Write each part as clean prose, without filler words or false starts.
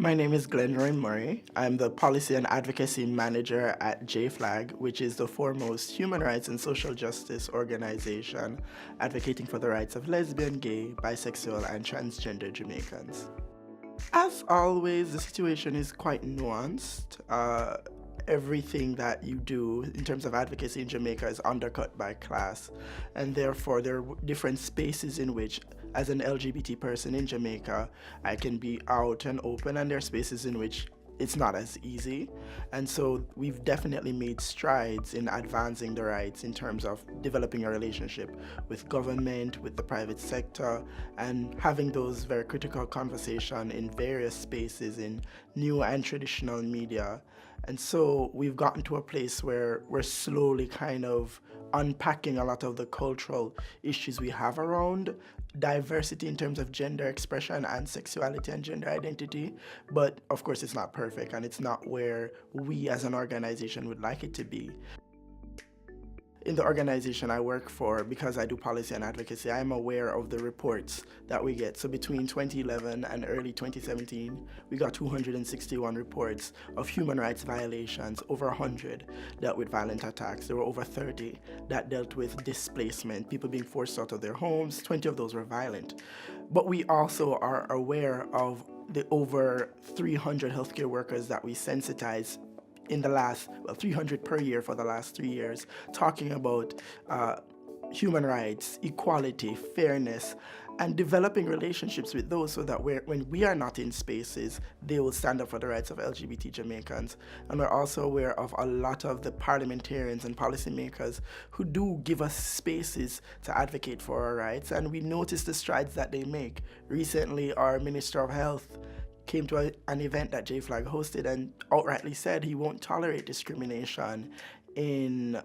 My name is Glenroy. I'm the Policy and Advocacy Manager at JFLAG, which is the foremost human rights and social justice organization advocating for the rights of lesbian, gay, bisexual, and transgender Jamaicans. As always, the situation is quite nuanced. Everything that you do in terms of advocacy in Jamaica is undercut by class, and therefore there are different spaces in which, as an LGBT person in Jamaica, I can be out and open, and there are spaces in which it's not as easy. And so we've definitely made strides in advancing the rights in terms of developing a relationship with government, with the private sector, and having those very critical conversations in various spaces in new and traditional media. And so we've gotten to a place where we're slowly kind of unpacking a lot of the cultural issues we have around diversity in terms of gender expression and sexuality and gender identity. But of course, it's not perfect, and it's not where we as an organization would like it to be. In the organization I work for, because I do policy and advocacy, I'm aware of the reports that we get. So between 2011 and early 2017, we got 261 reports of human rights violations. Over 100 dealt with violent attacks. There were over 30 that dealt with displacement, people being forced out of their homes. 20 of those were violent. But we also are aware of the over 300 healthcare workers that we sensitize in the last, 300 per year for the last 3 years, talking about human rights, equality, fairness, and developing relationships with those so that when we are not in spaces, they will stand up for the rights of LGBT Jamaicans. And we're also aware of a lot of the parliamentarians and policymakers who do give us spaces to advocate for our rights, and we notice the strides that they make. Recently, our Minister of Health came to an event that JFLAG hosted and outrightly said he won't tolerate discrimination in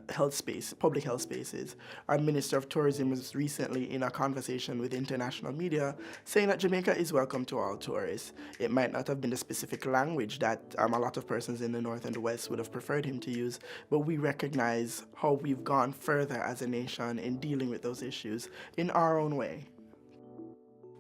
public health spaces. Our Minister of Tourism was recently in a conversation with international media saying that Jamaica is welcome to all tourists. It might not have been the specific language that a lot of persons in the North and the West would have preferred him to use, but we recognize how we've gone further as a nation in dealing with those issues in our own way.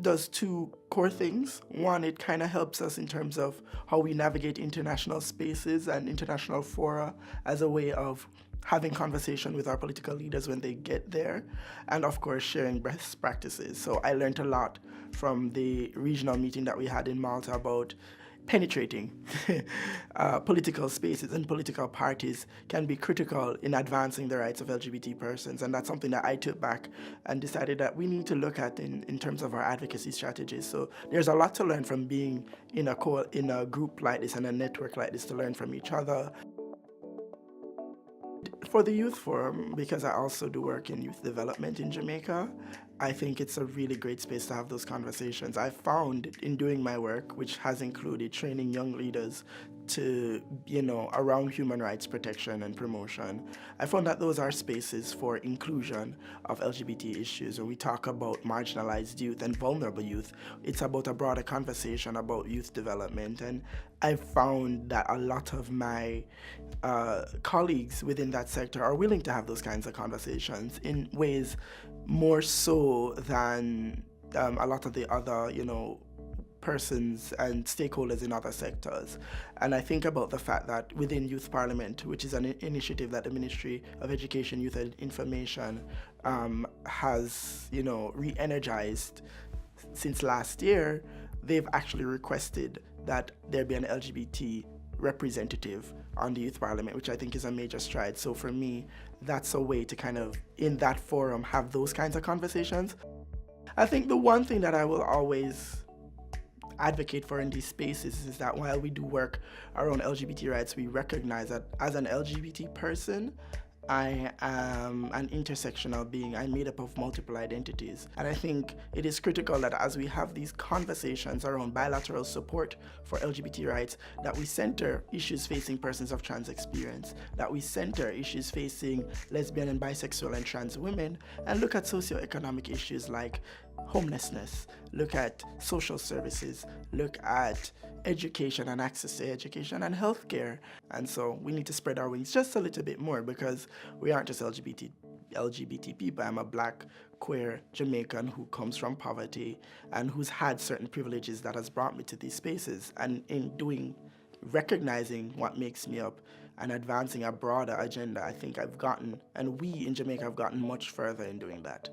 Does two core things. One, it kind of helps us in terms of how we navigate international spaces and international fora as a way of having conversation with our political leaders when they get there, and of course sharing best practices. So I learned a lot from the regional meeting that we had in Malta about penetrating political spaces, and political parties can be critical in advancing the rights of LGBT persons. And that's something that I took back and decided that we need to look at in terms of our advocacy strategies. So there's a lot to learn from being in a group like this and a network like this, to learn from each other. For the Youth Forum, because I also do work in youth development in Jamaica, I think it's a really great space to have those conversations. I found in doing my work, which has included training young leaders to, around human rights protection and promotion, I found that those are spaces for inclusion of LGBT issues. When we talk about marginalized youth and vulnerable youth, it's about a broader conversation about youth development. And I found that a lot of my colleagues within that sector are willing to have those kinds of conversations in ways more so than a lot of the other, persons and stakeholders in other sectors. And I think about the fact that within Youth Parliament, which is an initiative that the Ministry of Education, Youth and Information has, re-energized since last year, they've actually requested that there be an LGBT representative on the Youth Parliament, which I think is a major stride. So for me, that's a way to kind of, in that forum, have those kinds of conversations. I think the one thing that I will always advocate for in these spaces is that while we do work around LGBT rights, we recognize that as an LGBT person, I am an intersectional being. I'm made up of multiple identities. And I think it is critical that as we have these conversations around bilateral support for LGBT rights, that we center issues facing persons of trans experience, that we center issues facing lesbian and bisexual and trans women, and look at socioeconomic issues like homelessness, look at social services, look at education and access to education and healthcare. And so we need to spread our wings just a little bit more, because we aren't just LGBT people. I'm a Black queer Jamaican who comes from poverty and who's had certain privileges that has brought me to these spaces. And in doing, recognizing what makes me up and advancing a broader agenda, I think I've gotten, and we in Jamaica have gotten much further in doing that.